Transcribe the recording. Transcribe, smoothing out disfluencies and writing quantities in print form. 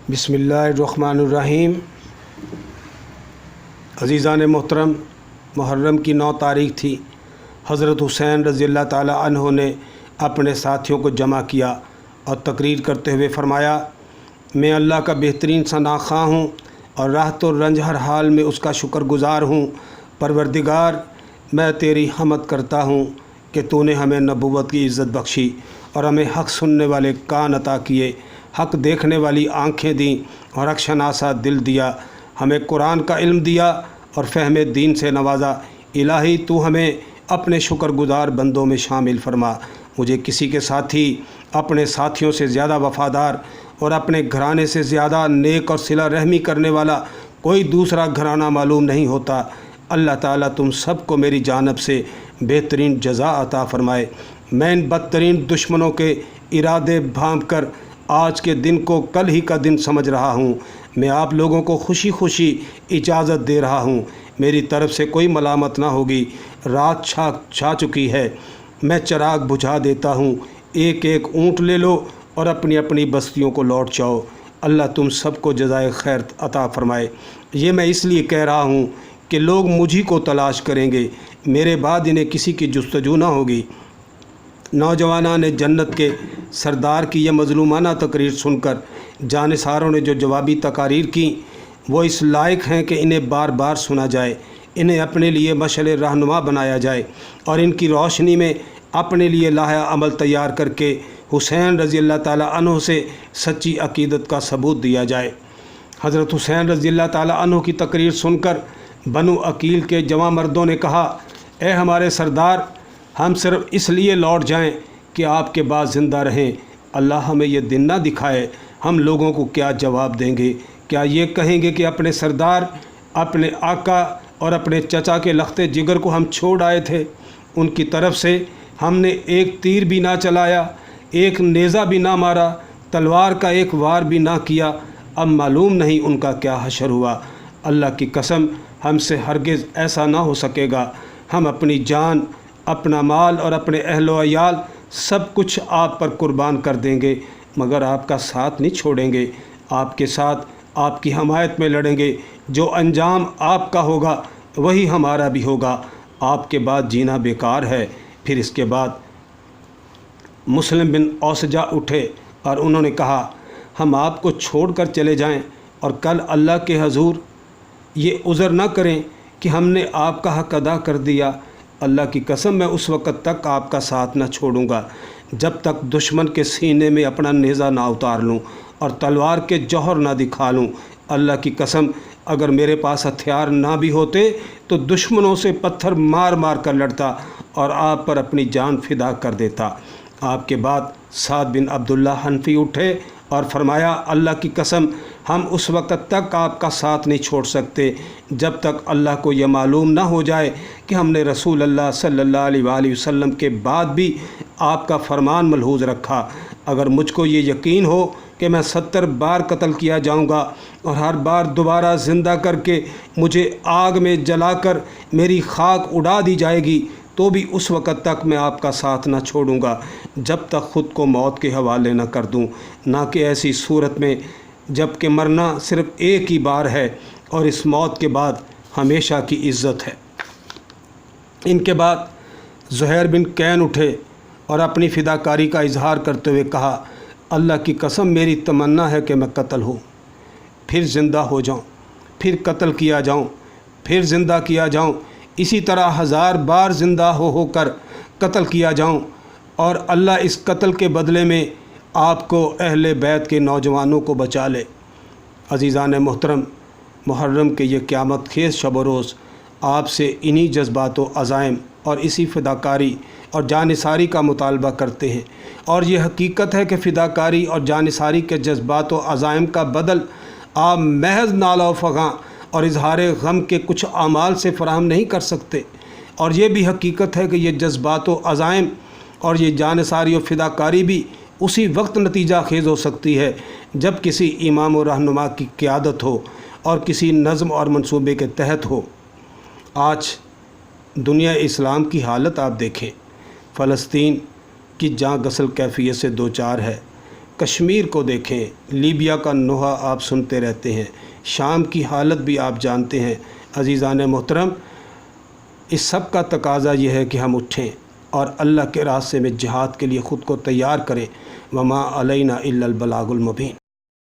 बिस्मिल्लाहिर्रहमानिर्रहीम। अज़ीज़ान मोहतरम, मुहर्रम की 9 तारीख़ थी। हज़रत हुसैन रज़ियल्लाहु ताला अन्हु ने अपने साथियों को जमा किया और तकरीर करते हुए फ़रमाया, मैं अल्लाह का बेहतरीन शनाख़्वाह हूँ और राहत और रंज हर हाल में उसका शुक्रगुज़ार हूँ। परवरदिगार, मैं तेरी हमद करता हूँ कि तूने हमें नबूवत की इज़्ज़त बख्शी और हमें हक़ सुनने वाले कान अता किए, हक़ देखने वाली आँखें दी और हक़ शनासा दिल दिया, हमें कुरान का इल्म दिया और फ़हम दीन से नवाजा। इलाही, तू हमें अपने शुक्रगुज़ार बंदों में शामिल फरमा। मुझे किसी के साथी अपने साथियों से ज़्यादा वफ़ादार और अपने घराने से ज़्यादा नेक और सिला रहमी करने वाला कोई दूसरा घराना मालूम नहीं होता। अल्लाह ताला तुम सबको मेरी जानब से बेहतरीन जज़ा अता फ़रमाए। मैं इन बदतरीन दुश्मनों के इरादे भांप कर आज के दिन को कल ही का दिन समझ रहा हूँ। मैं आप लोगों को खुशी खुशी इजाज़त दे रहा हूँ। मेरी तरफ़ से कोई मलामत ना होगी। रात छा चुकी है, मैं चिराग बुझा देता हूँ। एक एक ऊँट ले लो और अपनी अपनी बस्तियों को लौट जाओ। अल्लाह तुम सबको जज़ाए खैर अता फ़रमाए। ये मैं इसलिए कह रहा हूँ कि लोग मुझी को तलाश करेंगे, मेरे बाद इन्हें किसी की जुस्तजू ना होगी। नौजवानान ने जन्नत के सरदार की यह मज़लूमाना तकरीर सुनकर जानिसारों ने जो जवाबी तकारीर की वो इस लायक हैं कि इन्हें बार बार सुना जाए, इन्हें अपने लिए मशअल रहनुमा बनाया जाए और इनकी रोशनी में अपने लिए लाहा अमल तैयार करके हुसैन रज़ियल्लाहु ताला अन्हु से सच्ची अक़ीदत का सबूत दिया जाए। हज़रत हुसैन रज़ियल्लाहु ताला अन्हु की तकरीर सुनकर बनु अकील के जवां मर्दों ने कहा, ए हमारे सरदार, हम सिर्फ इसलिए लौट जाएं कि आपके बाद ज़िंदा रहें। अल्लाह हमें यह दिन ना दिखाए, हम लोगों को क्या जवाब देंगे? क्या ये कहेंगे कि अपने सरदार, अपने आका और अपने चचा के लख्ते जिगर को हम छोड़ आए थे? उनकी तरफ से हमने एक तीर भी ना चलाया, एक नेज़ा भी ना मारा, तलवार का एक वार भी ना किया। अब मालूम नहीं उनका क्या हशर हुआ। अल्लाह की कसम, हमसे हरगिज़ ऐसा ना हो सकेगा। हम अपनी जान, अपना माल और अपने अहलो अयाल सब कुछ आप पर कुर्बान कर देंगे, मगर आपका साथ नहीं छोड़ेंगे। आपके साथ आपकी हमायत में लड़ेंगे। जो अंजाम आपका होगा वही हमारा भी होगा। आपके बाद जीना बेकार है। फिर इसके बाद मुस्लिम बिन औसजा उठे और उन्होंने कहा, हम आपको छोड़कर चले जाएं और कल अल्लाह के हजूर ये उज़र न करें कि हमने आपका हक़ अदा कर दिया। अल्लाह की कसम, मैं उस वक़्त तक आपका साथ न छोड़ूंगा जब तक दुश्मन के सीने में अपना नेज़ा ना उतार लूँ और तलवार के जौहर ना दिखा लूँ। अल्लाह की कसम, अगर मेरे पास हथियार ना भी होते तो दुश्मनों से पत्थर मार मार कर लड़ता और आप पर अपनी जान फिदा कर देता। आपके बाद साद बिन अब्दुल्ला हनफी उठे और फरमाया, अल्लाह की कसम, हम उस वक़्त तक आपका साथ नहीं छोड़ सकते जब तक अल्लाह को यह मालूम ना हो जाए कि हमने रसूल अल्लाह सल्लल्लाहु अलैहि वसल्लम के बाद भी आपका फरमान मलहूज़ रखा। अगर मुझको ये यकीन हो कि मैं 70 बार कत्ल किया जाऊंगा और हर बार दोबारा ज़िंदा करके मुझे आग में जलाकर मेरी खाक उड़ा दी जाएगी, तो भी उस वक़्त तक मैं आपका साथ ना छोड़ूंगा जब तक ख़ुद को मौत के हवाले न कर दूं। ना कि ऐसी सूरत में जब कि मरना सिर्फ़ एक ही बार है और इस मौत के बाद हमेशा की इज़्ज़त है। इनके बाद ज़ुहैर बिन कैन उठे और अपनी फ़िदाकारी का इजहार करते हुए कहा, अल्लाह की कसम, मेरी तमन्ना है कि मैं कत्ल हूँ, फिर ज़िंदा हो जाऊँ, फिर कत्ल किया जाऊँ, फिर ज़िंदा किया जाऊँ, इसी तरह 1000 बार ज़िंदा होकर कत्ल किया जाऊँ और अल्लाह इस कत्ल के बदले में आपको अहले बैत के नौजवानों को बचा ले। अज़ीज़ान मोहतरम, मुहर्रम के ये क़यामत खेज़ शब रोज़ आपसे इन्हीं जज्बात व अज़ाइम और इसी फ़िदाकारी और जानिसारी का मुतालबा करते हैं। और ये हकीकत है कि फ़िदाकारी और जानिसारी के जज्बात व अज़ाइम का बदल आप महज नाला फ़ग़ां और इजहार गम के कुछ आमाल से फ़राहम नहीं कर सकते। और ये भी हकीकत है कि ये जज्बात व अज़ाइम और ये जानिसारी और फ़िदाकारी भी उसी वक्त नतीजा खेज़ हो सकती है जब किसी इमाम व रहनुमा की क़यादत हो और किसी नज़म और मंसूबे के तहत हो। आज दुनिया इस्लाम की हालत आप देखें, फ़लस्तीन की जहाँ गसल कैफियत से दो चार है, کشمیر کو دیکھیں، لیبیا کا نوحہ آپ سنتے رہتے ہیں، شام کی حالت بھی آپ جانتے ہیں۔ عزیزان محترم، اس سب کا تقاضا یہ ہے کہ ہم اٹھیں اور اللہ کے راستے میں جہاد کے لیے خود کو تیار کریں۔ وما علینا الا البلاغ المبین۔